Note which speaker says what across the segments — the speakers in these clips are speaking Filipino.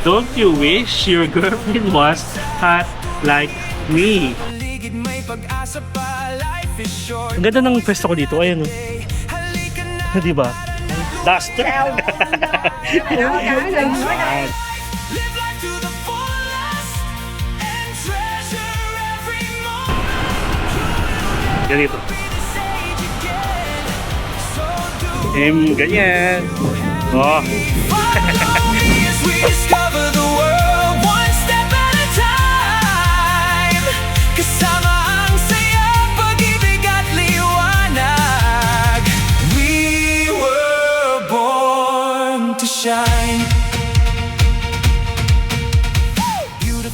Speaker 1: Don't you wish your girlfriend was hot like me? Ang ganda ng pwesto ko dito. Ayan, oh. Di ba? Duster. Ganito. Ganyan. Oh.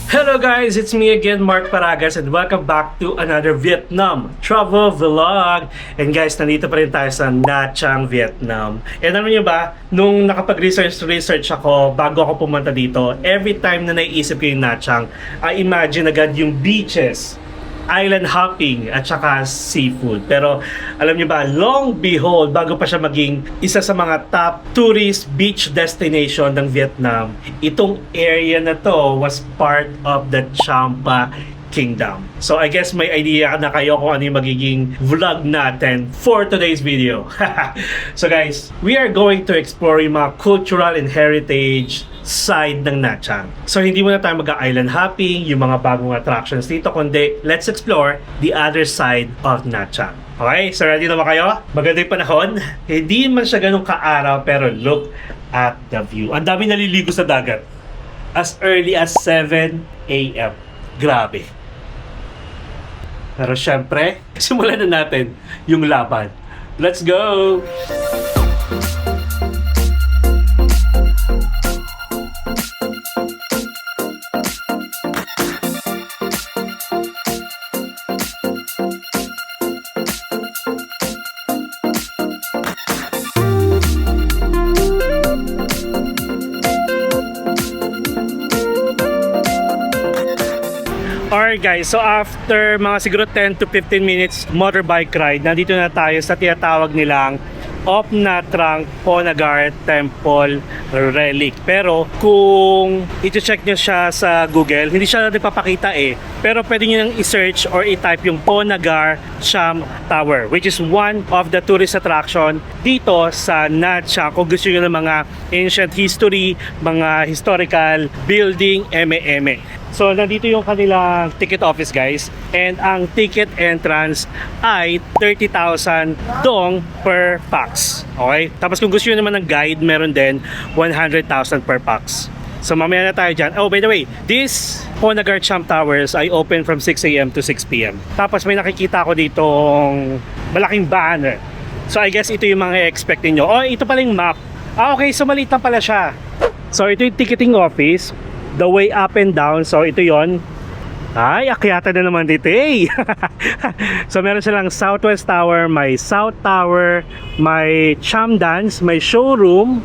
Speaker 1: Hello guys, it's me again, Mark Paragas, and welcome back to another Vietnam travel vlog. And guys, nandito pa rin tayo sa Nha Trang, Vietnam. And alam niyo ba, nung nakapag-research ako bago ako pumunta dito, every time na naiisip ko yung Nha Trang, I imagine agad yung beaches, island hopping at saka seafood. Pero alam niyo ba, long behold, bago pa siya maging isa sa mga top tourist beach destination ng Vietnam, itong area na to was part of the Champa Kingdom. So I guess may idea na kayo kung ano yung magiging vlog natin for today's video. So guys, we are going to explore yung mga cultural and heritage side ng Nha Trang. So hindi muna tayo mag-island hopping, yung mga bagong attractions dito, kundi let's explore the other side of Nha Trang. Okay, so ready na ba kayo? Maganda yung panahon. Hindi man siya ganun kaaraw, pero look at the view. Ang dami naliligo sa dagat. As early as 7 a.m. Grabe. Pero syempre, simulan na natin yung laban. Let's go! Alright guys, so after mga siguro 10 to 15 minutes motorbike ride, nandito na tayo sa tinatawag nilang Op Nha Trang Ponagar Temple Relic. Pero kung i-check nyo siya sa Google, hindi siya nagpapakita pero pwede nyo nang i-search or i-type yung Ponagar Cham Tower, which is one of the tourist attraction dito sa Nha Trang. Kung gusto nyo ng mga ancient history, mga historical building, eme-eme. So, nandito yung kanilang ticket office guys, and ang ticket entrance ay 30,000 dong per pax. Okay? Tapos kung gusto nyo naman ng guide, meron din 100,000 per pax. So, mamaya na tayo dyan. Oh, by the way, this Ponagar Cham Towers ay open from 6 a.m. to 6 p.m. Tapos may nakikita ko ditong malaking banner. So, I guess ito yung mga expect niyo. Oh, ito pala yung map. Ah, okay. So, maliit lang pala siya. So, ito yung ticketing office. The way up and down. So ito yon. Ay, akyata na naman dito So meron silang Southwest Tower, may South Tower, may Cham Dance, may showroom,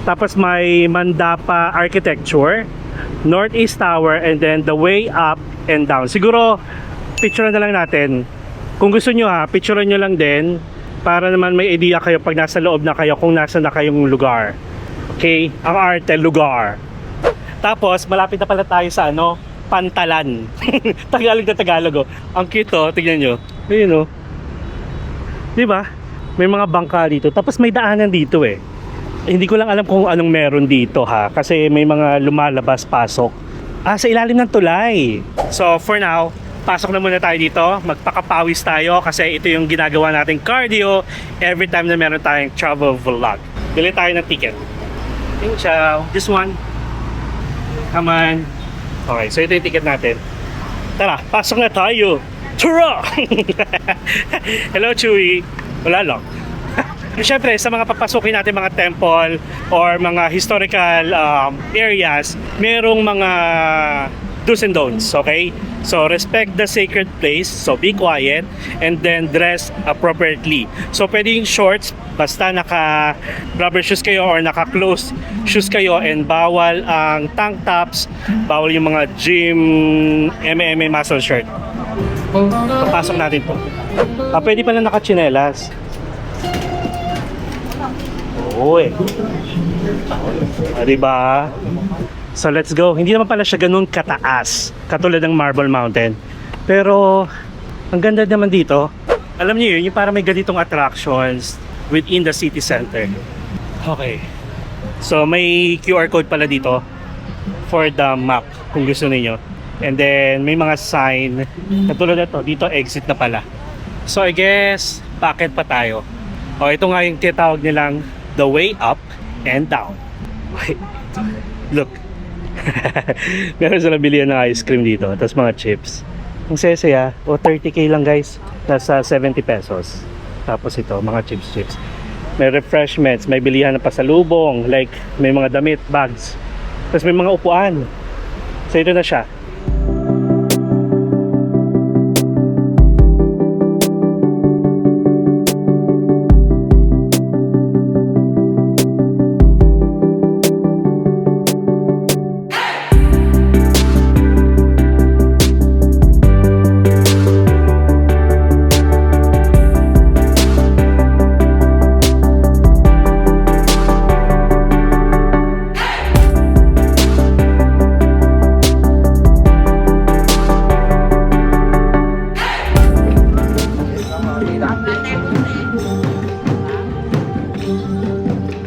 Speaker 1: tapos may Mandapa Architecture, Northeast Tower, and then the way up and down. Siguro picture na lang natin. Kung gusto nyo picture nyo lang din para naman may idea kayo pag nasa loob na kayo kung nasa na kayong lugar. Okay? Ang arte, lugar. Tapos, malapit na pala tayo sa Pantalan. Tagalog na Tagalog. Ang cute tignan nyo. Ayun diba? May mga bangka dito. Tapos may daanan dito Hindi ko lang alam kung anong meron dito kasi may mga lumalabas, pasok. Sa ilalim ng tulay. So, for now, pasok na muna tayo dito. Magpakapawis tayo kasi ito yung ginagawa nating cardio every time na meron tayong travel vlog. Bili tayo ng ticket. Ciao. This one. Come on. Okay, so ito yung ticket natin. Tara, pasok na tayo. Tara! Hello, Chewy. Wala lang. Siyempre, sa mga papasukin natin mga temple or mga historical areas, merong mga do's and don'ts, okay? So, respect the sacred place. So, be quiet and then dress appropriately. So, pwede yung shorts, basta naka-rubber shoes kayo or naka-closed shoes kayo, and bawal ang tank tops, bawal yung mga gym, MMA muscle shirt. Papasok natin po. Pwede pala naka-chinelas. Oo diba? So let's go. Hindi naman pala siya ganun kataas, katulad ng Marble Mountain. Pero ang ganda naman dito. Alam niyo yun, yung para may ganitong attractions within the city center. Okay. So may QR code pala dito for the map kung gusto niyo. And then may mga sign katulad nito, dito exit na pala. So I guess bakit pa tayo? O ito nga yung tinatawag nilang the way up and down. Wait. Look. Meron silang bilihan ng ice cream dito, tapos mga chips. Ang sesaya, o 30k lang guys. Nasa 70 pesos. Tapos ito, mga chips. May refreshments, may bilihan ng pasalubong, like may mga damit, bags. Tapos may mga upuan. So ito na siya.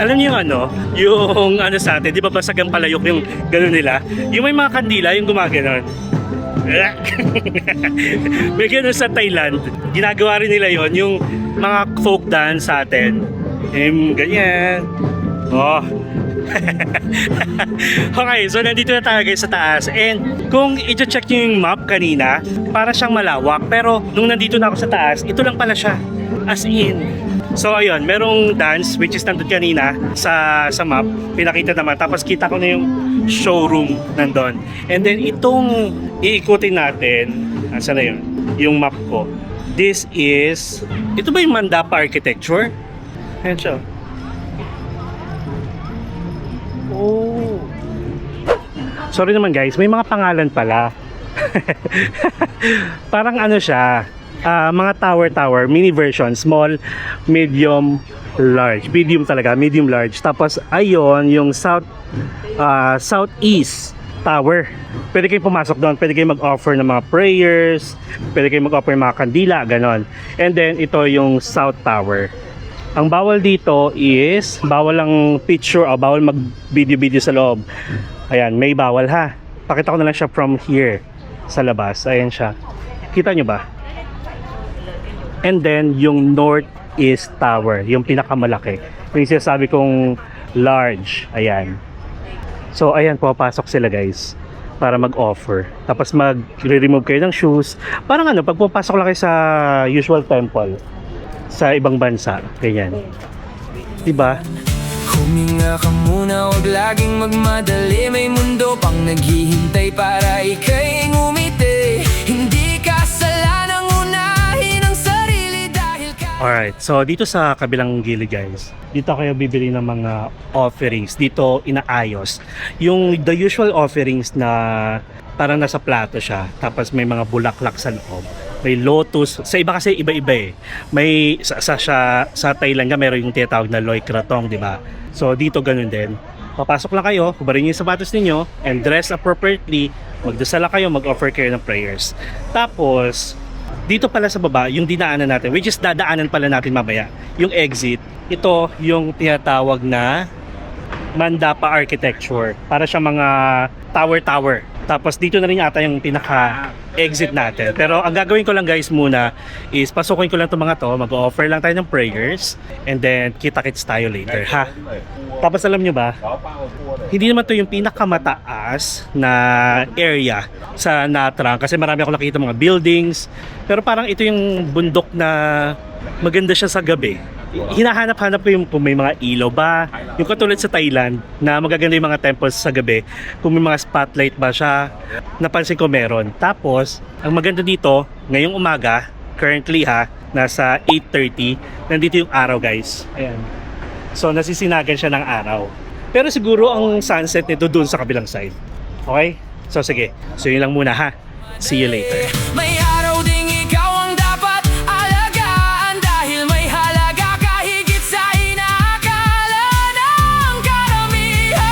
Speaker 1: Alam niyo yung yung sa atin, di ba basag ang palayok yung gano'n nila? Yung may mga kandila, yung gumaganon. May gano'n sa Thailand. Ginagawa rin nila yon yung mga folk dance sa atin. Ganyan. Oh. Okay, so nandito na tayo guys sa taas. And kung i-check nyo yung map kanina, para siyang malawak. Pero nung nandito na ako sa taas, ito lang pala siya. As in. So ayun, merong dance which is nandun kanina sa map, pinakita naman. Tapos kita ko na yung showroom nandun. And then itong iikutin natin, saan na yun? Yung map ko. This is, ito ba yung Mandapa architecture? Ayan siya. Oh. Sorry naman guys, may mga pangalan pala. Parang siya, mga tower, mini version, small, medium, large. Medium talaga, medium large. Tapos ayon yung southeast tower. Pwede kayong pumasok doon, pwede kayong mag-offer ng mga prayers, pwede kayong mag-offer ng mga kandila, ganon. And then ito yung south tower. Ang bawal dito is bawal ang picture o bawal mag-video sa loob. Ayan, may bawal ha. Pakita ko na lang siya from here sa labas. Ayan siya. Kita nyo ba? And then yung northeast tower, yung pinakamalaki. Yung sinasabi kong large. Ayan. So ayan, pumapasok sila guys para mag-offer. Tapos mag-remove kayo ng shoes. Parang pag pumapasok lang kayo sa usual temple sa ibang bansa. Ganyan. Diba?
Speaker 2: Huminga ka muna, huwag laging magmadali. May mundo pang naghihintay para ika'y ngumiti. Hindi kasalanang unahin ang sarili dahil
Speaker 1: Alright, so dito sa kabilang gilid guys, dito kayo bibili ng mga offerings. Dito inaayos. Yung the usual offerings na parang nasa plato siya. Tapos may mga bulaklak sa loob. May lotus. Sa iba kasi iba-iba eh. May sa Thailand nga meron yung tinatawag na loy kratong, di ba? So dito ganun din. Papasok lang kayo, hubarin niyo yung sapatos ninyo and dress appropriately. Magdasal lang kayo, mag-offer kayo ng prayers. Tapos dito pala sa baba, yung dinaanan natin, which is dadaanan pala natin mamaya, yung exit. Ito yung tinatawag na Mandapa architecture. Para siya mga tower. Tapos dito na rin ata yung pinaka-exit natin. Pero ang gagawin ko lang guys muna is pasukin ko lang itong mga to. Mag-offer lang tayo ng prayers. And then kita-kits tayo later ha. Tapos alam nyo ba, hindi naman to yung pinakamataas na area sa Nha Trang. Kasi marami ako nakikita mga buildings. Pero parang ito yung bundok na maganda siya sa gabi. Hinahanap-hanap ko yung kung may mga ilaw ba, yung katulad sa Thailand na magaganda yung mga temples sa gabi, kung may mga spotlight ba siya. Napansin ko meron. Tapos ang maganda dito ngayong umaga, currently nasa 8:30, nandito yung araw guys. Ayan, so nasisinagan siya ng araw. Pero siguro ang sunset nito dun sa kabilang side. Okay, so sige, so yun lang muna ha. See you later.
Speaker 2: may araw ding ikaw ang dapat alagaan dahil may halaga kahigit sa inaakala ng karamihan.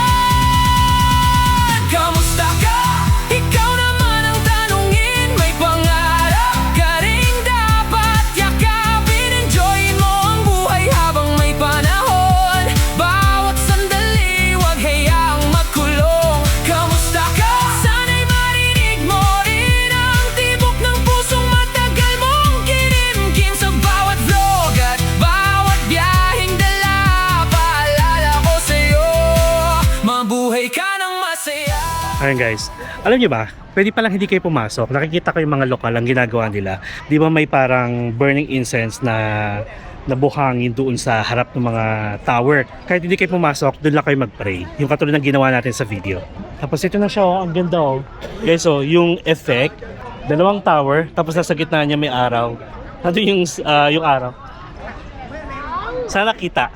Speaker 1: Ayun guys, alam niyo ba, pwede palang hindi kayo pumasok. Nakikita ko yung mga lokal ang ginagawa nila. Di ba may parang burning incense na nabuhangin doon sa harap ng mga tower. Kahit hindi kayo pumasok, doon lang kayo mag-pray. Yung katulad ng ginawa natin sa video. Tapos ito na siya, oh, ang ganda oh. Guys, so yung effect, dalawang tower, tapos nasa gitna niya may araw. Nandun yung araw. Sana kita.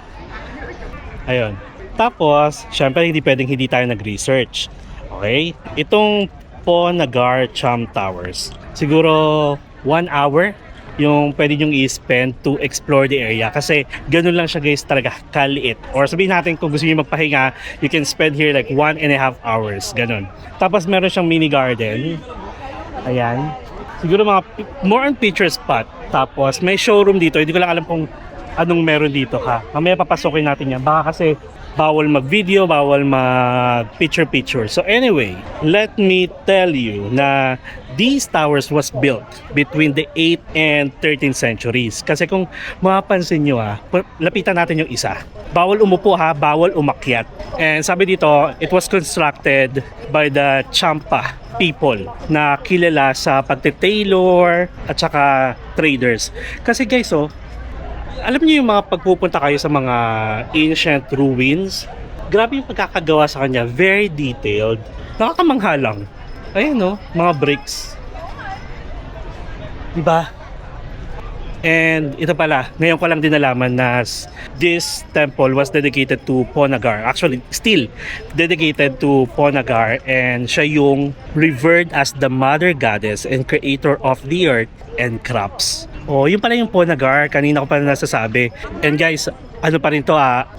Speaker 1: Ayun. Tapos, syempre hindi pwedeng hindi tayo nag-research. Okay? Itong Po Nagar Cham Towers. Siguro 1 hour yung pwede nyong i-spend to explore the area. Kasi ganun lang siya guys talaga, kaliit. Or sabihin natin kung gusto niyo magpahinga, you can spend here like 1.5 hours. Ganun. Tapos meron siyang mini garden. Ayan. Siguro mga more on picture spot. Tapos may showroom dito. Hindi ko lang alam kung anong meron dito ha. Mamaya papasokin natin yan. Baka kasi bawal mag-video, bawal mag-picture-picture. So anyway, let me tell you na these towers was built between the 8th and 13th centuries. Kasi kung mapapansin nyo lapitan natin yung isa. Bawal umupo ha, bawal umakyat. And sabi dito, it was constructed by the Champa people na kilala sa pagte-tailor at saka traders. Kasi guys, alam niyo yung mga pagpupunta kayo sa mga ancient ruins, grabe yung pagkakagawa sa kanya, very detailed, nakakamangha lang. Ayan mga bricks. Diba? And ito pala, ngayon ko lang din nalaman na this temple was dedicated to Po Nagar. Actually, still dedicated to Po Nagar, and siya yung revered as the mother goddess and creator of the earth and crops. Yun pala yung Po Nagar, kanina ko pa nasasabi. And guys, ano pa rin to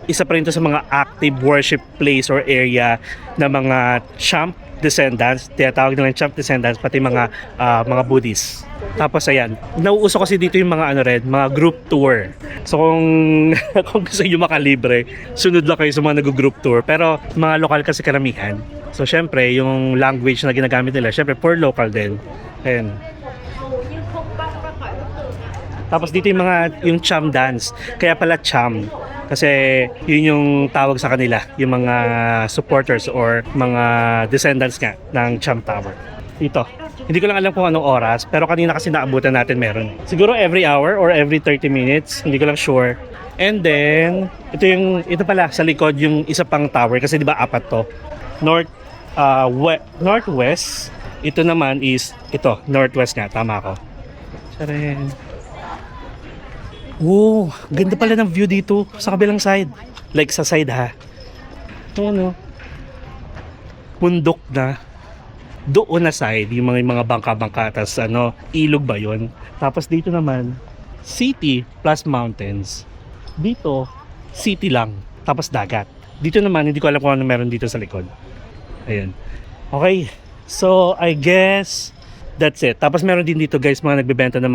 Speaker 1: isa pa rin to sa mga active worship place or area ng mga Champ descendants, tinatawag nilang Champ descendants, pati mga Buddhists. Tapos ayan, nauuso kasi dito yung mga mga group tour. So kung gusto niyo makalibre, sunod lang kayo sa mga nag-group tour. Pero mga lokal kasi karamihan. So syempre, yung language na ginagamit nila, syempre for local din. Ayan. Tapos dito yung Cham dance. Kaya pala Cham. Kasi yun yung tawag sa kanila, yung mga supporters or mga descendants nga ng Cham Tower. Dito. Hindi ko lang alam kung anong oras, pero kanina kasi naabutan natin meron. Siguro every hour or every 30 minutes, hindi ko lang sure. And then, ito pala sa likod yung isa pang tower kasi 'di ba apat to. Northwest. Ito naman is northwest nga, tama ako. Charing. Ganda pala ng view dito sa kabilang side. Like sa side ha. Bundok na. Doon na side, yung mga bangka-bangka, tas ilog ba yun? Tapos dito naman, city plus mountains. Dito, city lang, tapos dagat. Dito naman, hindi ko alam kung ano meron dito sa likod. Ayan. Okay, so I guess that's it. Tapos meron din dito guys, mga nagbebenta ng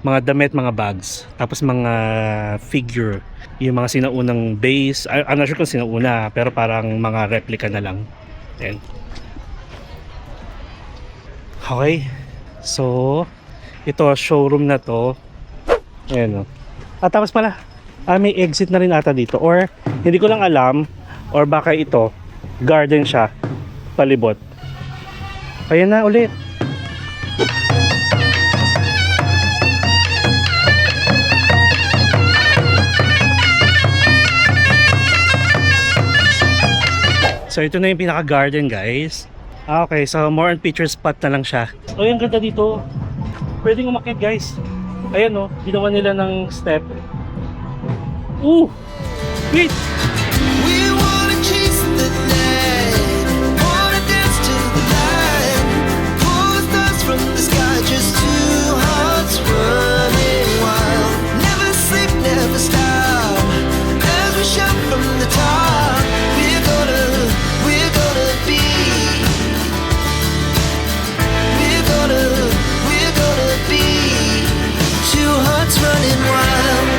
Speaker 1: mga damit, mga bags, tapos mga figure, yung mga sinaunang base. I'm not sure kung sinauna, pero parang mga replica na lang. Ayan. Okay, so ito showroom na to. Ayan tapos pala may exit na rin ata dito, or hindi ko lang alam, or baka ito garden siya palibot. Ayan na ulit. So ito na yung pinaka garden guys. Okay, so more on picture spot na lang siya. Ang ganda dito. Pwedeng umakyat guys. Ayan ginawa nila ng step. Wait!
Speaker 3: We wanna chase the night, wanna dance to the light, pull the stars from the sky, just two hearts running wild. Never sleep, never stop, as we shout from the top. We're gonna be. We're gonna be two hearts running wild.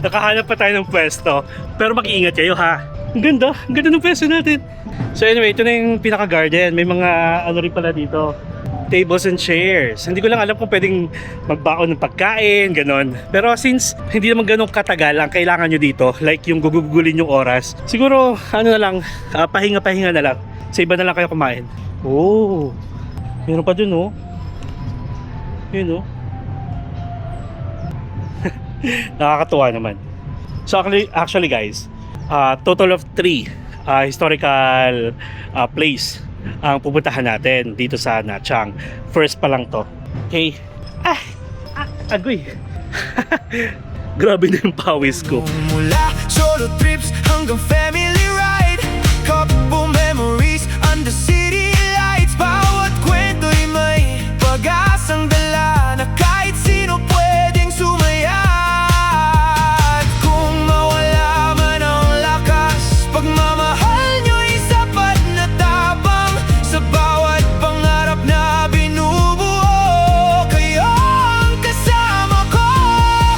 Speaker 1: Nakahanap pa tayo ng pwesto, pero mag-iingat kayo ha. Ang ganda ng pwesto natin. So anyway, ito na yung pinaka-garden. May mga rin pala dito. tables and chairs. Hindi ko lang alam kung pwedeng magbaon ng pagkain, ganon. Pero since hindi naman ganun katagal ang kailangan nyo dito, like yung gugugulin yung oras, siguro ano na lang, pahinga-pahinga na lang. Sa iba na lang kayo kumain. Oh, meron pa dun oh. Yun oh. Nakakatuwa naman. So actually guys, total of 3 historical place ang pupuntahan natin dito sa Nha Trang. First pa lang to. Okay. Agoy. Grabe na yung pawis ko.
Speaker 2: Mula solo trips hanggang family ride, couple memories under city lights. Bawat kwento'y may pag-asang dala na kahit sino pwedeng sumaya. At kung mawala man ang lakas, pagmamahal nyo'y sapat na tapang sa bawat pangarap na binubuo. Kayo ang kasama ko,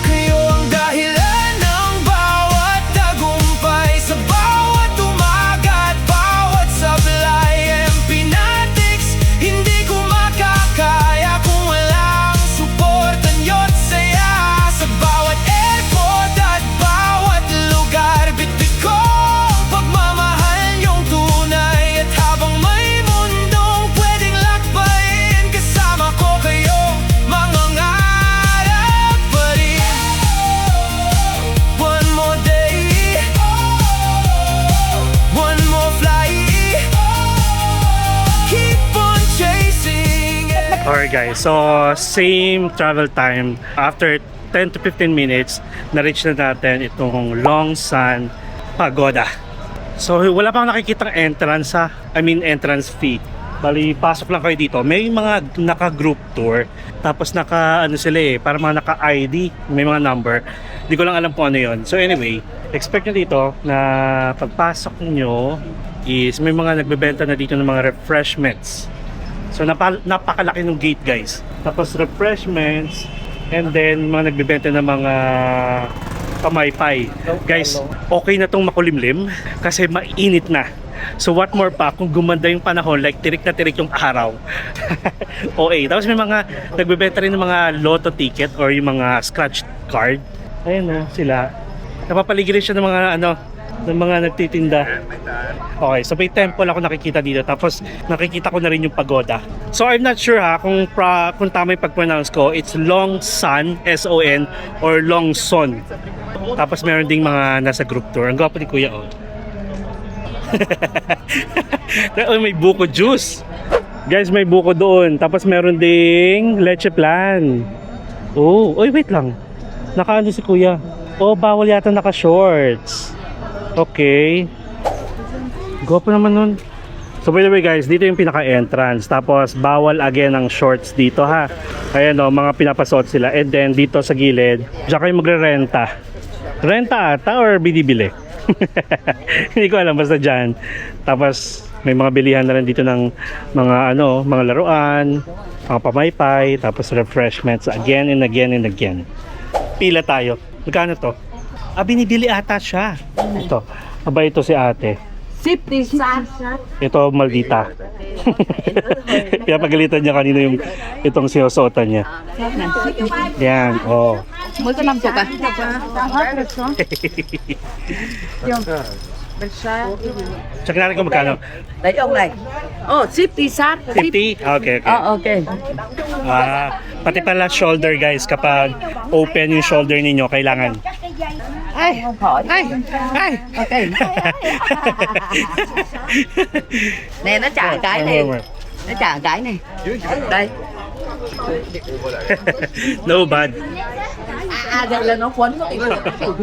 Speaker 2: kayo ang dahilan ng bawat tagumpay, sa bawat umaga at bawat sablay. Empinatics, hindi ko makakaya kung walang suporta nyo't saya. Sa bawat airport at bawat lugar, bitbit ko ang pagmamahal nyong tunay. At habang may mundong pwedeng lakbayin, kasama ko kayo, mangangarap pa rin. One more day, one more flight, keep on chasing it.
Speaker 1: Alright guys, so same travel time. After 10 to 15 minutes, na-reach na natin itong Longsan Pagoda. So wala pang nakikitang entrance entrance fee. Bali, pasok lang kayo dito. May mga naka-group tour. Tapos para mga naka-ID. May mga number. Hindi ko lang alam kung ano yun. So anyway, expect nyo dito na pagpasok nyo is may mga nagbebenta na dito ng mga refreshments. So napakalaki ng gate guys. Tapos refreshments, and then mga nagbebenta ng mga pamaypay. Guys, okay na tong makulimlim kasi mainit na. So what more pa kung gumanda yung panahon, like tirik na tirik yung araw. Okay, tapos may mga nagbebenta rin ng mga lotto ticket or yung mga scratch card. Ayun no, sila. Napapaligid rin siya ng mga ng mga nagtitinda. Okay, so may temple ako nakikita dito. Tapos nakikita ko na rin yung pagoda. So I'm not sure kung tama yung pag-pronounce ko. It's Longsan, S-O-N, or Longson. Tapos meron ding mga nasa group tour. Ang gwapo ni Kuya oh. Oh, may buko juice. Guys, may buko doon. Tapos meron ding leche plan. Oh, oy wait lang. Nakaano si Kuya? Oh, bawal yata naka-shorts. Okay. Gwapo naman nun. So by the way guys, dito yung pinaka-entrance. Tapos bawal again ang shorts dito ha. Ayan o, mga pinapasuot sila. And then dito sa gilid, diyan kayo magre-renta. Renta ata or binibili? Hindi ko alam, basta dyan. Tapos may mga bilihan na rin dito ng mga mga laruan, mga pamaypay, tapos refreshments again and again and again. Pila tayo. Magkano to? Binibili ata siya. Ito. Aba, ito si ate.
Speaker 4: 50 sa
Speaker 1: Ito, maldita. Kaya pagalitan niya kanina itong sinusuotan niya. Yan, oh.
Speaker 4: mới có 50 à?
Speaker 1: Check natin kung magkano.
Speaker 4: Đấy ông này. Ship đi sát.
Speaker 1: 50? Okay, okay.
Speaker 4: Ok.
Speaker 1: Pati pala shoulder guys, kapag open yung shoulder ninyo, kailangan.
Speaker 4: Ai,
Speaker 1: Ay! Ay!
Speaker 4: ok. Nè nó trả cái này. Nó trả cái này. Đây.
Speaker 1: No bad.
Speaker 4: Đây là nó quấn nó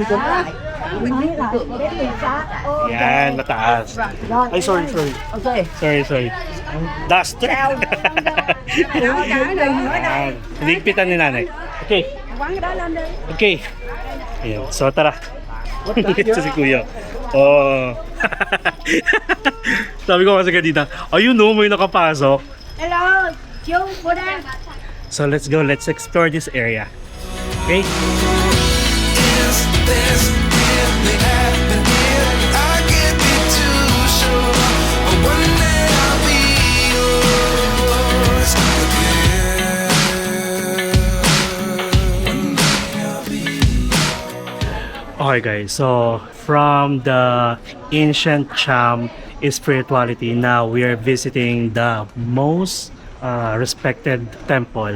Speaker 4: quấn lại.
Speaker 1: Yan, mataas. Ay, sorry.
Speaker 4: Ok.
Speaker 1: Sorry. Duster. Yan. Ligpitan ni nanay. Okay. Okay. Ayan. So, tara. Ito si Kuya. Oh. Sabi ko kasi kanina, ayun no, may nakapasok.
Speaker 5: Hello, chú cô đang.
Speaker 1: So, let's go. Let's explore this area. Okay?
Speaker 3: Is this really happening? I can't be too sure. But one day I'll be yours.
Speaker 1: Okay guys, so from the ancient Cham spirituality, now we are visiting the most respected temple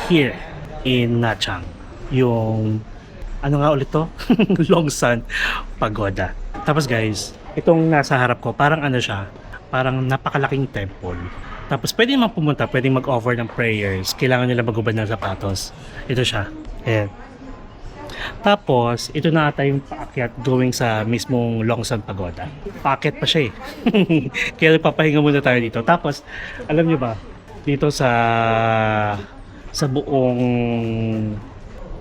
Speaker 1: here in Nachang. Yung, ano nga ulit to? Longsan Pagoda. Tapos guys, itong nasa harap ko, parang ano siya, parang napakalaking temple. Tapos pwede naman pumunta, pwede mag-offer ng prayers. Kailangan nila magubad ng sapatos. Ito siya. Ayan. Tapos, ito na ata yung paakyat going sa mismong Longsan Pagoda. Paakyat pa siya eh. Kaya papahinga muna tayo dito. Tapos, alam nyo ba, dito sa buong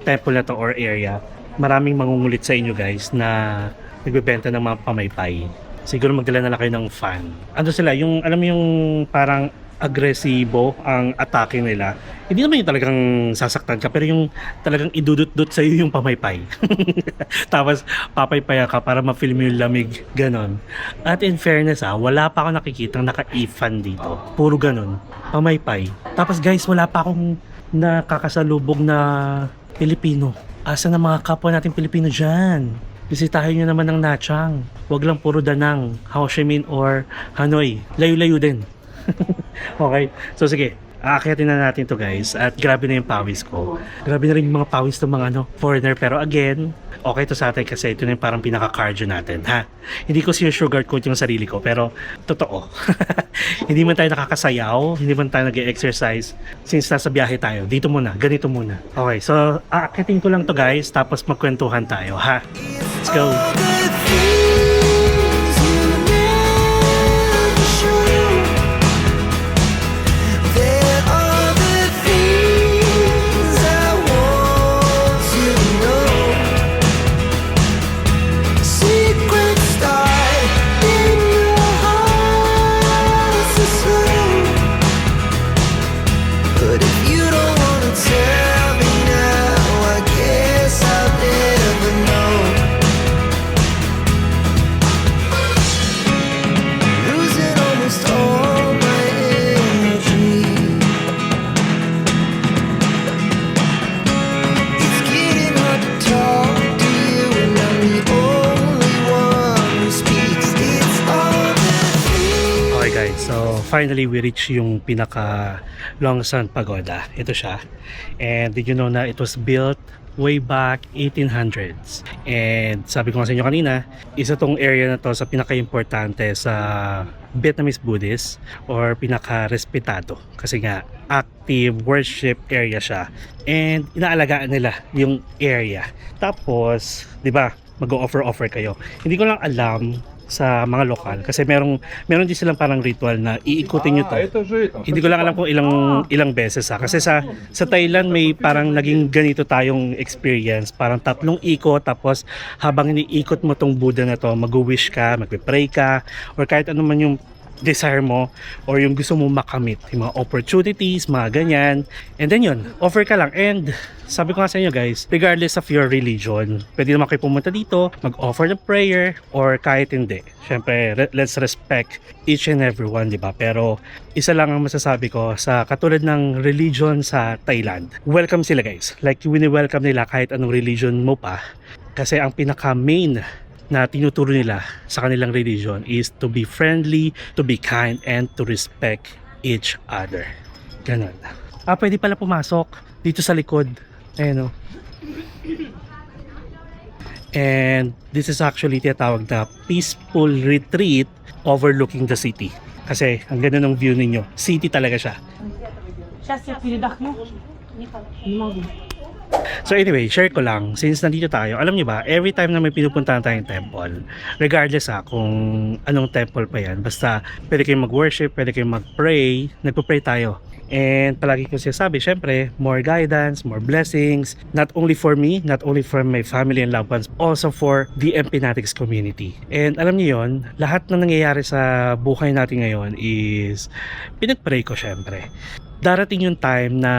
Speaker 1: temple na to or area, maraming mangungulit sa inyo guys na nagbebenta ng mga pamaypay. Siguro magdala na lang kayo ng fan. Ano sila, yung, alam mo yung parang agresibo ang atake nila. Hindi naman yung talagang sasaktan ka, pero yung talagang idudut-dut sa'yo yung pamaypay. Tapos papaypaya ka para ma-feel mo yung lamig, ganon. At in fairness wala pa ako nakikitang naka-e-fan dito. Puro ganon, pamaypay. Tapos guys, wala pa akong nakakasalubog na Pilipino. Asa na mga kapwa natin Pilipino dyan? Bisitahin nyo naman ng Nachang. Huwag lang puro Danang, Ho Chi Minh or Hanoi. Layo-layo din. Okay, so sige, aakyatin na natin to guys. At grabe na yung pawis ko. Grabe na rin yung mga pawis ng mga foreigner. Pero again, okay to sa atin kasi ito na yung parang pinaka-cardio natin, ha? Hindi ko sugarcoat yung sarili ko, pero totoo. Hindi man tayo nakakasayaw, hindi man tayo nag-exercise since nasa biyahe tayo. Dito muna, ganito muna. Okay, so aakyatin ko lang to guys, tapos magkwentuhan tayo, ha? Let's go!
Speaker 3: All the things you never show. There are the things I want to know. Secret start in your heart so slow. But if you don't wanna tell me now, I guess I'll never know. Losing almost all my energy. It's getting hard to talk to you, and I'm the only one who speaks. It's all the things.
Speaker 1: Okay guys, so finally we reach yung pinaka Longsan Pagoda. Ito siya. And did you know na it was built way back 1800s. And sabi ko nga sa inyo kanina, isa tong area na to sa pinaka-importante sa Vietnamese Buddhist or pinaka-respetado. Kasi nga, active worship area siya. And inaalagaan nila yung area. Tapos, di ba, mag-offer kayo. Hindi ko lang alam sa mga lokal kasi meron din silang parang ritual na iikutin nyo to. Hindi ko lang alam kung ilang beses kasi sa Thailand may parang naging ganito tayong experience, parang 3 ikot, tapos habang iniikot mo tong Buddha na to, mag-wish ka, magpe-pray ka, or kahit ano man yung desire mo or yung gusto mo makamit, yung mga opportunities, mga ganyan. And then yun, offer ka lang. And sabi ko nga sa inyo guys, regardless of your religion, pwede naman kayo pumunta dito, mag-offer ng prayer, or kahit hindi. Siyempre, let's respect each and every one, di ba? Pero isa lang ang masasabi ko sa katulad ng religion sa Thailand. Welcome sila guys. Like, wini-welcome nila kahit anong religion mo pa. Kasi ang pinaka-main na tinuturo nila sa kanilang religion is to be friendly, to be kind, and to respect each other. Ganun. Pwede pala pumasok dito sa likod. Ayan o. And this is actually tinatawag na peaceful retreat overlooking the city. Kasi ang ganda ng view ninyo. City talaga siya. So anyway, share ko lang, since nandito tayo, alam niyo ba, every time na may pinupuntahan tayong temple, regardless kung anong temple pa yan, basta pwede kayong mag-worship, pwede kayong mag-pray, nagpo-pray tayo. And palagi ko sinasabi, syempre, more guidance, more blessings, not only for me, not only for my family and loved ones, also for the Empinatics community. And alam niyo yon, lahat na nangyayari sa buhay natin ngayon is pinag-pray ko syempre. Darating yung time na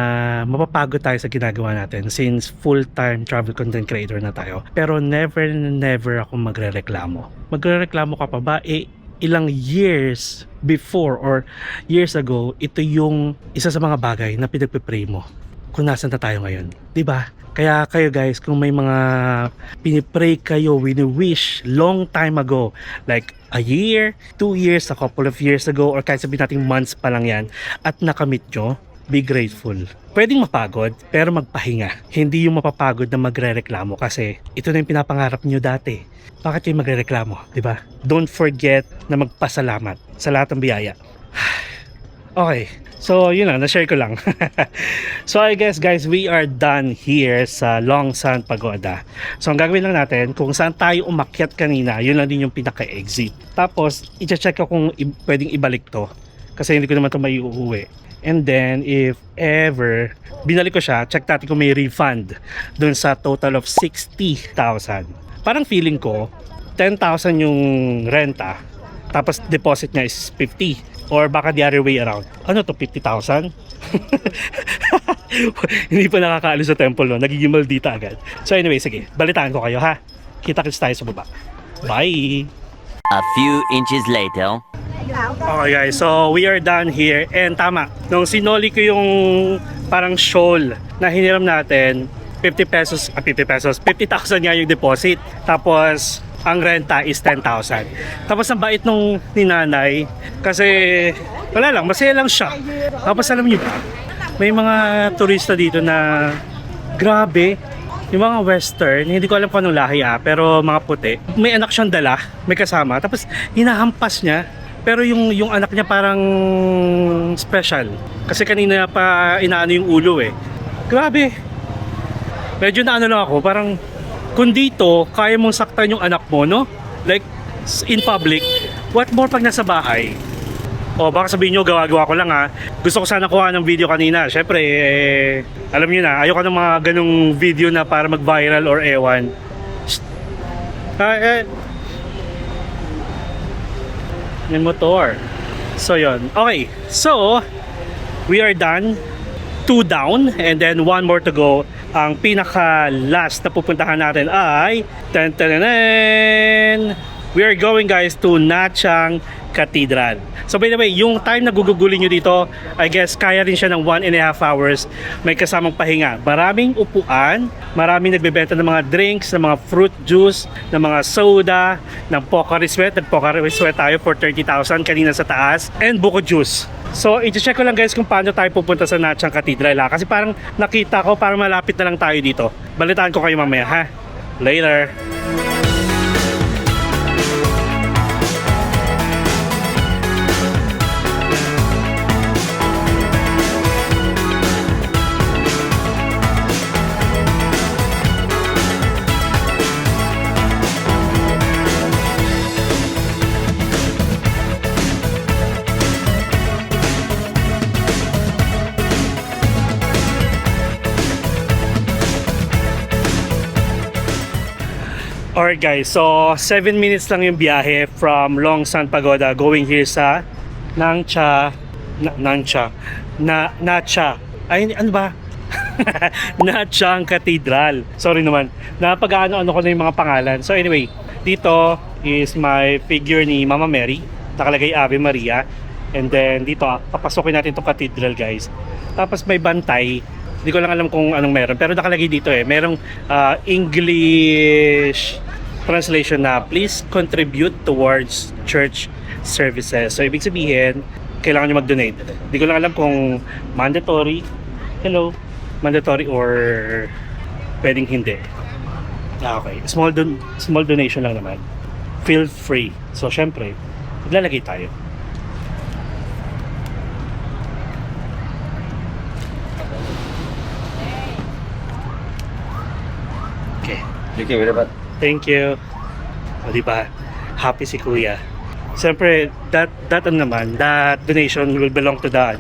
Speaker 1: mapapagod tayo sa ginagawa natin since full-time travel content creator na tayo. Pero never ako magrereklamo. Magrereklamo ka pa ba? Ilang years before or years ago, ito yung isa sa mga bagay na pinagpipray mo. kung nasan na tayo ngayon. 'Di ba? Kaya kayo guys, kung may mga pinipray kayo, wini-wish long time ago, like a year, 2 years, a couple of years ago, or kahit sabihin natin months pa lang yan, at nakamit nyo, be grateful. Pwedeng mapagod, pero magpahinga. Hindi yung mapapagod na magre-reklamo kasi ito na yung pinapangarap nyo dati. Bakit kayo magre-reklamo, di ba? Don't forget na magpasalamat sa lahat ng biyaya. Okay, so yun lang, na-share ko lang. So I guess guys, we are done here sa Longsan Pagoda. So ang gagawin lang natin, kung saan tayo umakyat kanina, yun lang din yung pinaka-exit. Tapos, i-check ko kung pwedeng ibalik to. Kasi hindi ko naman ito may uuwi. And then, if ever, binalik ko siya, check natin kung may refund dun sa total of 60,000. Parang feeling ko, 10,000 yung renta, tapos deposit niya is 50. Or baka the other way around. Ano to, 50,000? Hindi pa nakakaalis sa temple, no? Nagiging maldita agad. So anyway, sige, balitaan ko kayo, ha? Kita-kits tayo sa baba. Bye!
Speaker 6: A few inches later.
Speaker 1: Okay guys, so we are done here. And tama, nung sinoli ko yung parang shawl na hiniram natin, 50 pesos, 50,000 nga yung deposit. Tapos, ang renta is 10,000. Tapos ang bait nung ni nanay kasi wala lang, masaya lang siya. Tapos alam niyo ba, may mga turista dito na grabe, yung mga western, hindi ko alam kung anong lahi pero mga puti. May anak siyang dala, may kasama, tapos hinahampas niya. Pero yung anak niya parang special. Kasi kanina pa inaano yung ulo eh. Grabe. Medyo na ano lang ako, parang kung dito, kaya mong saktan yung anak mo, no? Like, in public, what more pag nasa bahay? O baka sabihin nyo, gawa-gawa ko lang ha. Gusto ko sana kuha ng video kanina. Syempre, alam nyo na, ayoko ng mga ganong video na para mag-viral or ewan. Yung motor. So, yun. Okay. So, we are done. 2 down and then 1 more to go. Ang pinaka last na pupuntahan natin ay we are going guys to Nachang Cathedral. So by the way, yung time na gugugulin nyo dito, I guess kaya rin siya ng 1.5 hours. May kasamang pahinga. Maraming upuan, maraming nagbebenta ng mga drinks, ng mga fruit juice, ng mga soda, ng Pocari Sweat. Nag-Pocari Sweat tayo for 30,000 kanina sa taas. And buko juice. So, i-check ko lang guys kung paano tayo pupunta sa Nachang Cathedral ha? Kasi parang nakita ko, parang malapit na lang tayo dito. Balitaan ko kayo mamaya ha. Later. Alright guys, so 7 minutes lang yung biyahe from Longsan Pagoda going here sa Nacha. Ay, ano ba? Nachang Cathedral. Sorry naman. Napag-ano ko na yung mga pangalan. So anyway, dito is my figure ni Mama Mary. Nakalagay Ave Maria. And then dito, papasokin natin itong cathedral guys. Tapos may bantay. Hindi ko lang alam kung anong meron. Pero nakalagay dito merong English translation na please contribute towards church services. So ibig sabihin, kailangan nyo mag-donate. Hindi ko lang alam kung mandatory. Hello? Mandatory or pwedeng hindi. Okay. Small donation lang naman. Feel free. So syempre, maglalagay tayo. Okay. Thank you. O diba? Happy si Kuya. Siyempre, that donation will belong to the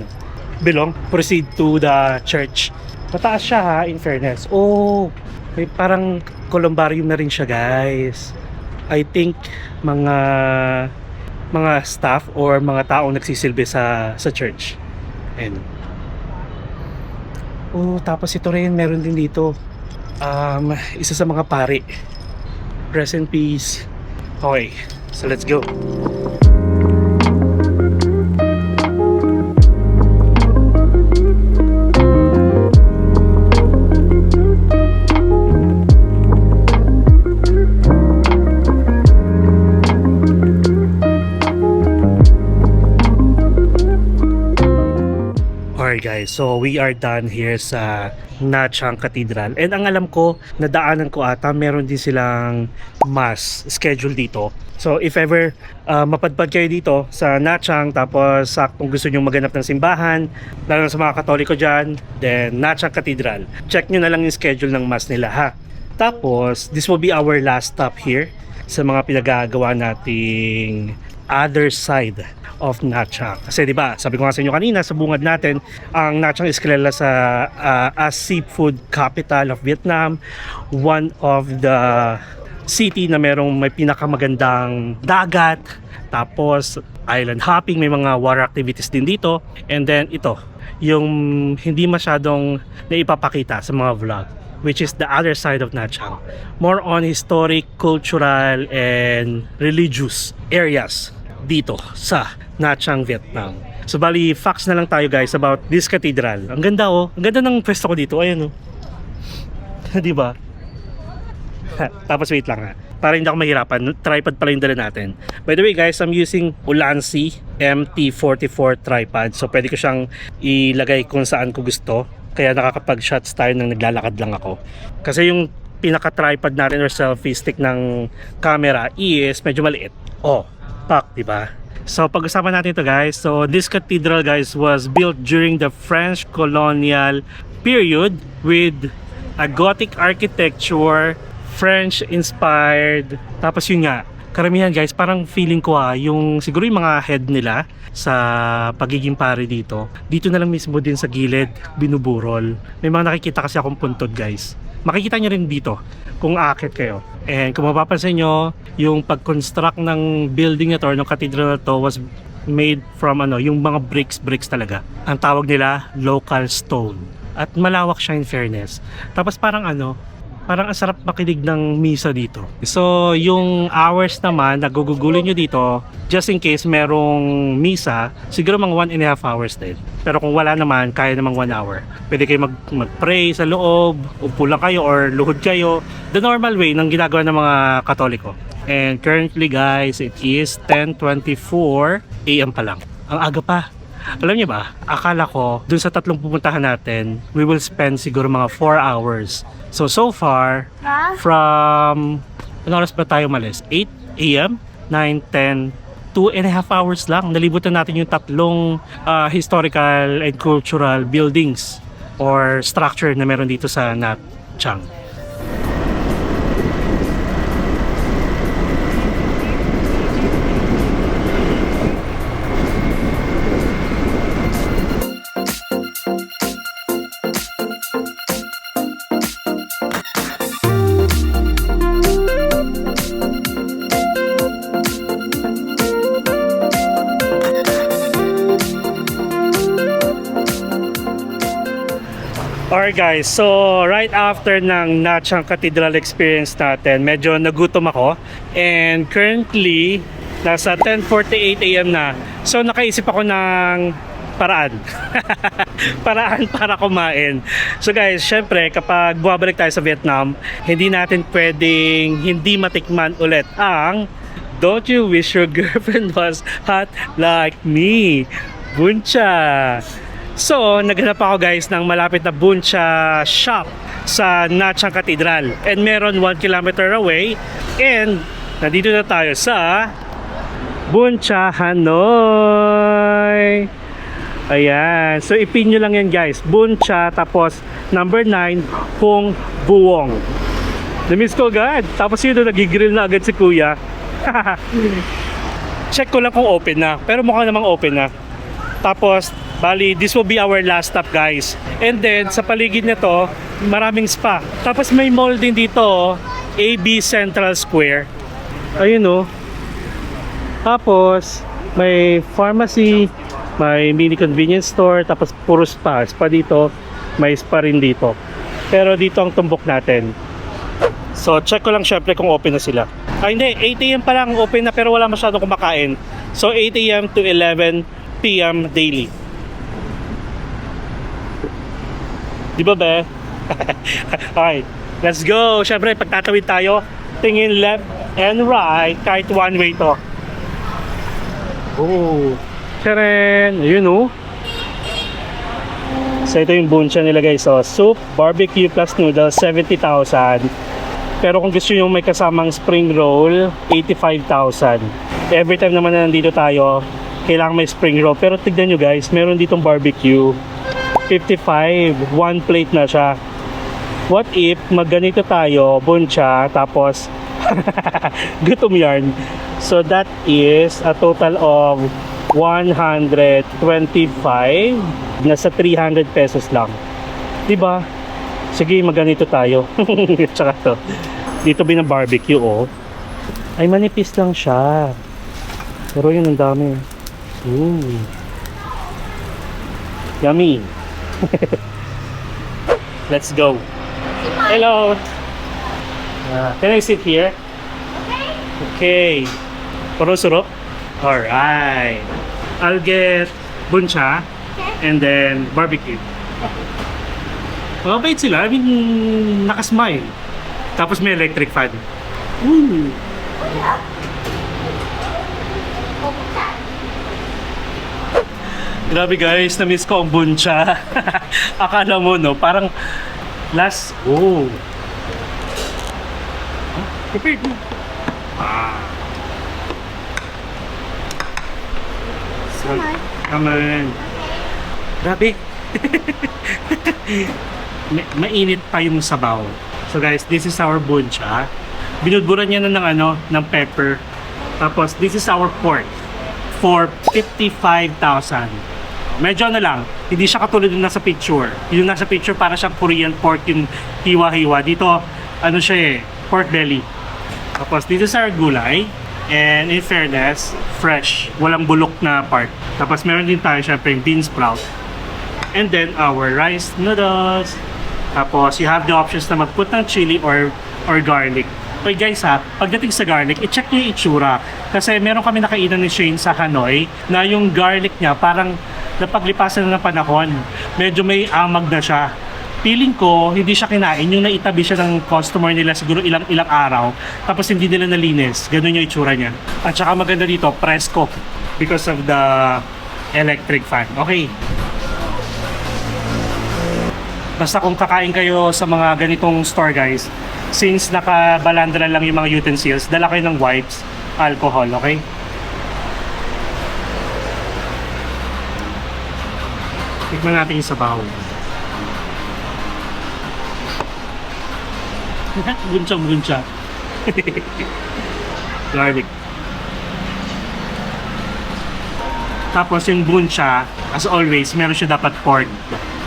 Speaker 1: proceed to the church. Mataas siya ha, in fairness. Oh, may parang columbarium na rin siya guys. I think mga staff or mga taong nagsisilbi sa church. And oh, tapos ito rin, meron din dito. Isa sa mga pari. Rest in peace. Okay, so let's go. Alright guys, so we are done here sa Nha Trang Cathedral. And ang alam ko, nadaanan ko ata, meron din silang mass schedule dito. So if ever mapadpad kayo dito sa Nha Trang, tapos kung gusto nyo maganap ng simbahan, lalo na sa mga Katoliko dyan, then Nha Trang Cathedral, check nyo na lang yung schedule ng mass nila ha. Tapos, this will be our last stop here sa mga pinagagawa nating other side of Nha Trang. Kasi 'di ba, sabi ko nga sa inyo kanina sa bungad natin, ang Nha Trang is kilala sa as seafood capital of Vietnam, one of the city na may pinakamagandang dagat, tapos island hopping, may mga water activities din dito. And then ito, yung hindi masyadong naipapakita sa mga vlog, which is the other side of Nha Trang. More on historic, cultural, and religious areas dito sa Nha Trang, Vietnam. So bali, facts na lang tayo guys about this cathedral. Ang ganda oh. Ang ganda ng pwesto ko dito. Ayan oh. Di ba? Tapos wait lang ha. Para hindi ako mahirapan, tripod pala yung dala natin. By the way guys, I'm using Ulanzi MT44 tripod. So pwede ko siyang ilagay kung saan ko gusto. Kaya nakakapag-shots tayo nang naglalakad lang ako. Kasi yung pinaka-tripod natin or selfie stick ng camera is medyo maliit. Oh, pak, di ba? So pag-usapan natin ito guys. So this cathedral guys was built during the French colonial period with a Gothic architecture, French inspired. Tapos yun nga, karamihan guys, parang feeling ko yung siguro yung mga head nila sa pagiging pare dito na lang mismo din sa gilid binuburol. May mga nakikita kasi akong puntod guys. Makikita nyo rin dito kung aakit kayo. And kung mapapansin nyo, yung pag-construct ng building na to or ng cathedral na to was made from yung mga bricks talaga. Ang tawag nila local stone. At malawak siya in fairness. Tapos parang parang ang sarap makinig ng misa dito. So, yung hours naman, nagugugulin nyo dito, just in case merong misa, siguro mga 1.5 hours din. Pero kung wala naman, kaya namang 1 hour. Pwede kayo mag-pray sa loob, upo lang kayo or luhod kayo. The normal way ng ginagawa ng mga Katoliko. And currently guys, it is 10:24 AM pa lang. Ang aga pa. Alam niyo ba, akala ko dun sa 3 pupuntahan natin, we will spend siguro mga 4 hours. So far, from ano oras ba tayo malis? 8 AM, 9, 10, 2.5 hours lang. Nalibutan natin yung 3 historical and cultural buildings or structure na meron dito sa Nha Trang. Alright guys, so right after ng Nha Trang Cathedral experience natin, medyo nagutom ako. And currently, nasa 10:48 AM na. So nakaisip ako ng paraan. Paraan para kumain. So guys, syempre kapag bumabalik tayo sa Vietnam, hindi natin pwedeng hindi matikman ulit ang Don't You Wish Your Girlfriend Was Hot Like Me? Bun Cha! So, naghanap ako guys ng malapit na Bun Cha shop sa Nha Trang Cathedral. And meron 1 kilometer away. And nandito na tayo sa Bun Cha Hanoi. Ayan. So, ipin nyo lang yan guys. Bun Cha, tapos number 9, Hong Buong. Na-miss ko agad. Tapos yun, nagigrill na agad si kuya. Check ko lang kung open na. Pero mukhang namang open na. Tapos, bali, this will be our last stop guys. And then, sa paligid nito, maraming spa. Tapos may mall din dito, AB Central Square. Ayun oh. Tapos, may pharmacy, may mini convenience store, tapos puro spa. Spa dito, may spa rin dito. Pero dito ang tumbok natin. So, check ko lang syempre kung open na sila. Ay hindi, 8 AM pa lang open na pero wala masyadong kumakain. So, 8 AM to 11 PM daily. Di ba be? Okay, let's go. Syempre, pagtatawid tayo, tingin left and right, kahit one way to. Oh, Sharon, ayun oh. So ito yung buncha nila guys. So soup, barbecue plus noodles, 70,000. Pero kung gusto nyo may kasamang spring roll, 85,000. Every time naman na nandito tayo, kailangan may spring roll. Pero tignan nyo guys, meron ditong barbecue. 55, one plate na siya. What if magganito tayo, buncha, tapos gutom yarn. So that is a total of 125, nasa 300 pesos lang. Diba? Sige, magganito tayo. Tsaka to. Dito barbecue oh. Ay manipis lang siya. Pero yun ang dami. Yummy. Let's go. Hello. Can I sit here? Okay. Puro surok? Alright. I'll get buncha and then barbecue. Mabait sila. I mean, nakasmile. Tapos may electric fan. Ooh. Grabe guys, na-miss ko ang buncha. Akala mo no, parang last... Oh. Prepared mo. So, come on. Grabe. Mainit pa yung sabaw. So guys, this is our buncha. Binudburan niya na ng pepper. Tapos this is our pork for 55,000. Medyo lang, hindi siya katulad yung nasa picture. Yung nasa picture para siyang Korean pork, yung hiwa-hiwa. Dito, siya pork belly. Tapos this is our gulay. And in fairness, fresh. Walang bulok na part. Tapos meron din tayo syempre yung bean sprout. And then our rice noodles. Tapos you have the options na magput ng chili or garlic. Okay guys pagdating sa garlic, i-check nyo yung itsura. Kasi meron kami nakainan ni Shane sa Hanoi na yung garlic niya parang napaglipasan na ng panahon. Medyo may amag na siya. Feeling ko, hindi siya kinain. Yung naitabi siya ng customer nila siguro ilang araw. Tapos hindi nila nalinis. Ganun yung itsura niya. At saka maganda dito, presko. Because of the electric fan. Okay. Basta kung kakain kayo sa mga ganitong store guys, since nakabalandra lang yung mga utensils, dala kayo ng wipes, alcohol, okay? Tikman natin yung sabaw. Buncha. Garlic. Tapos yung buncha, as always, meron siya dapat pork.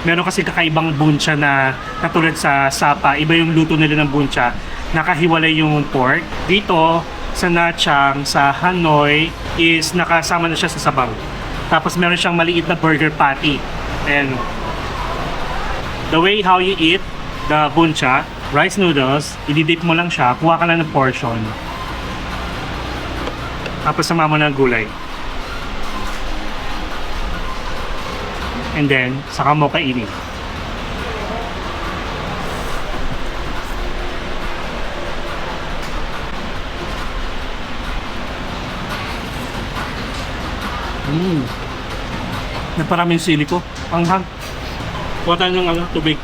Speaker 1: Meron kasi kakaibang buncha na katulad sa Sapa, iba yung luto nila ng buncha, nakahiwalay yung pork. Dito, sa Nachang, sa Hanoi, is nakasama na siya sa sabaw. Tapos meron siyang maliit na burger patty. And the way how you eat the buncha, rice noodles, ididip mo lang siya, kuha ka lang ng portion. Tapos sama mo ng gulay. And then, saka mo kainin. Naparami yung sili ko. Panghang. Kuha tayo ng tubig.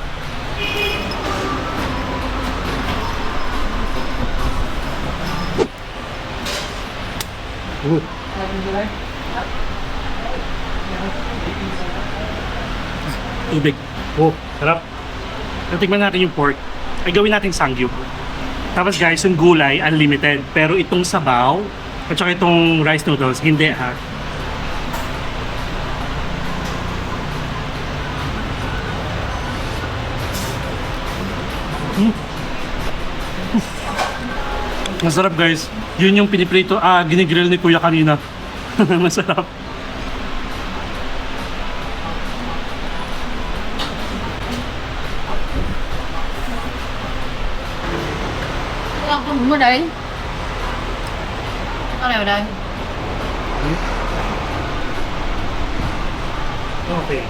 Speaker 1: Tubig. Oh, sarap. Natikman natin yung pork. Ay gawin natin sangyup. Tapos guys, yung gulay, unlimited. Pero itong sabaw, at saka itong rice noodles, hindi ha. Masarap guys. Yun yung piniprito, ginigrill ni Kuya kanina. Masarap.
Speaker 4: Không có đây. Có nào đây?
Speaker 1: Okay.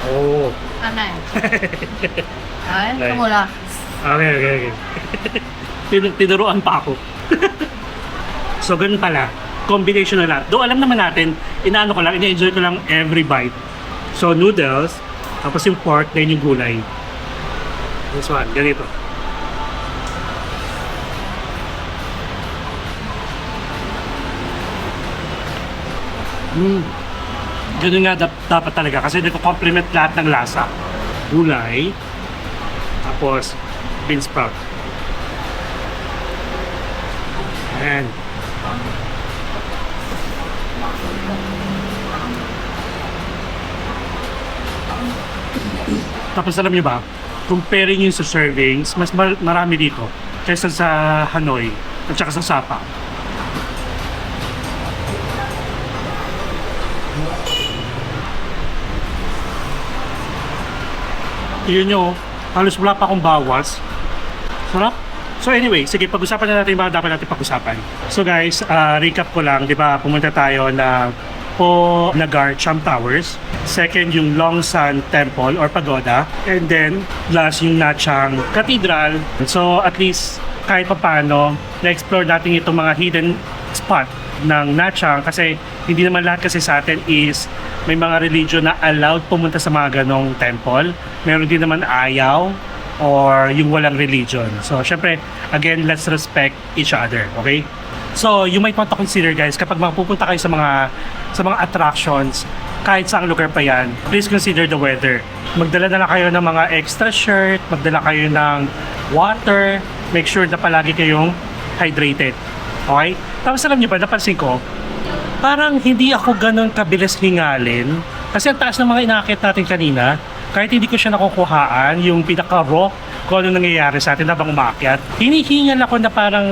Speaker 1: Oh.
Speaker 4: Anh này. Đấy,
Speaker 1: Đây.
Speaker 4: không một lần.
Speaker 1: Okay. Tinuruan pa ako. So, ganun pala. Combination na lahat. Though alam naman natin, inaano ko lang, ina-enjoy ko lang every bite. So, noodles, tapos yung pork, then yung gulay. This one, ganito. Ganun nga dapat talaga kasi nagko-complement lahat ng lasa. Gulay, tapos bean sprout. Ayan. Tapos alam niyo ba, comparing yung sa servings, mas marami dito kaysa sa Hanoi at saka sa Sapa. Yun nyo, halos wala pa akong bawas. Sarap. So anyway, sige, pag-usapan na natin yung mga dapat natin pag-usapan. So guys, recap ko lang, di ba, pumunta tayo na Po Nagar Cham Towers. Second, yung Longsan Temple or Pagoda. And then, last yung Nachang Cathedral. So at least, kahit pa paano, na-explore natin itong mga hidden spot ng Nachang kasi hindi naman lahat kasi sa atin is may mga religion na allowed pumunta sa mga ganong temple. Meron din naman ayaw or yung walang religion. So, syempre, again, let's respect each other, okay? So, you might want to consider guys, kapag mapupunta kayo sa mga attractions, kahit saang lugar pa yan, please consider the weather. Magdala na lang kayo ng mga extra shirt, magdala kayo ng water, make sure na palagi kayong hydrated. Okay? Tapos alam niyo ba, napansin ko, parang hindi ako ganun kabilis hingalin. Kasi ang taas ng mga inakit natin kanina, kahit hindi ko siya nakukuhaan, yung pinaka-raw kung ano nangyayari sa atin habang umakyat, hinihingal ako na parang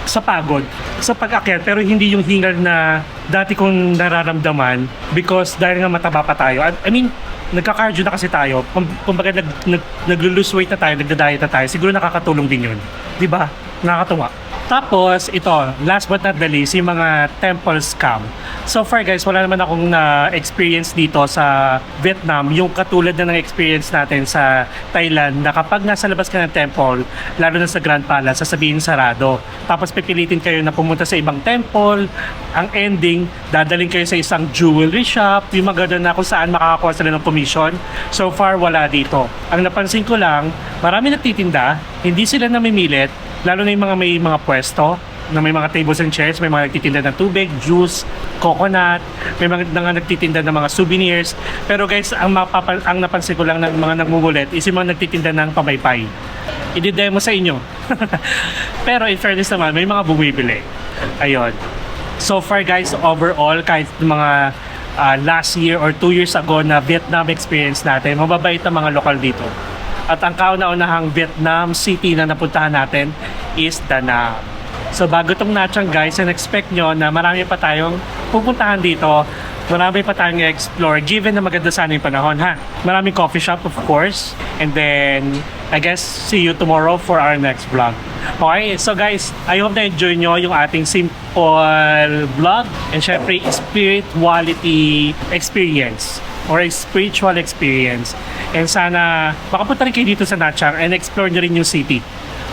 Speaker 1: sa pagod, sa pag-akyat, pero hindi yung hingal na dati kong nararamdaman because dahil nga mataba pa tayo. I mean, nagka-cardio na kasi tayo, kumbaga nag-lose weight na tayo, nagda-diet na tayo, siguro nakakatulong din yun. Diba? Nakakatuwa. Tapos, ito, last but not the least, yung mga temple scam. So far guys, wala naman akong na-experience dito sa Vietnam, yung katulad na ng-experience natin sa Thailand, na kapag nasa labas ka ng temple, lalo na sa Grand Palace, sasabihin sarado. Tapos pipilitin kayo na pumunta sa ibang temple, ang ending, dadaling kayo sa isang jewelry shop, yung mga ganun na kung saan makakakuha sila ng commission. So far, wala dito. Ang napansin ko lang, marami nagtitinda, hindi sila namimilit, lalo na yung mga may mga pwesto na may mga tables and chairs, may mga nagtitinda ng tubig, juice, coconut, may mga nagtitinda ng mga souvenirs. Pero guys, ang napansin ko lang ng mga nagmumulit is yung mga nagtitinda ng pamaypay. I-demo sa inyo. Pero in fairness naman, may mga bumibili. Ayun. So far guys, overall, kahit mga last year or 2 years ago na Vietnam experience natin, mababait ang mga lokal dito. At ang kauna-unahang Vietnam city na napuntahan natin is Da Nang. So bago itong Nachang guys, and expect nyo na marami pa tayong pupuntahan dito, marami pa tayong i-explore given na maganda sana yung panahon ha. Maraming coffee shop of course, and then I guess see you tomorrow for our next vlog. Okay, so guys, I hope na enjoy nyo yung ating simple vlog and syempre spirituality experience or a spiritual experience. And sana makapunta rin kayo dito sa Nachang and explore nyo rin yung city.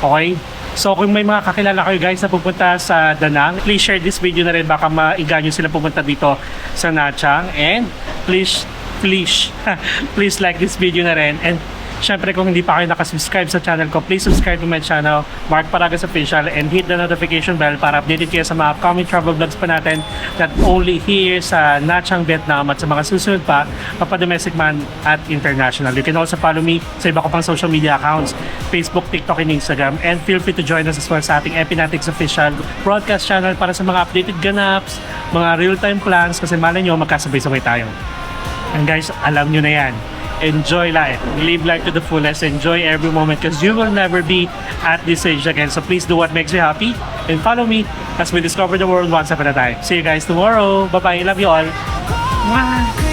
Speaker 1: Okay? So kung may mga kakilala kayo guys na pupunta sa Da Nang, please share this video na rin, baka maiganyo sila pupunta dito sa Nachang. And please like this video na rin. And syempre kung hindi pa kayo nakasubscribe sa channel ko, please subscribe to my channel, Mark Paragas Official, and hit the notification bell para updated kayo sa mga upcoming travel vlogs pa natin, not only here sa Nachang, Vietnam, at sa mga susunod pa, domestic man at international. You can also follow me sa iba ko pang social media accounts, Facebook, TikTok, and Instagram, and feel free to join us as well sa ating Epinatics Official broadcast channel para sa mga updated ganaps, mga real-time plans, kasi malay nyo magkasabay-sabay tayo. And guys, alam nyo na yan. Enjoy life. Live life to the fullest. Enjoy every moment because you will never be at this age again. So please do what makes you happy and follow me as we discover the world one step at a time. See you guys tomorrow. Bye-bye. Love you all. Mwah!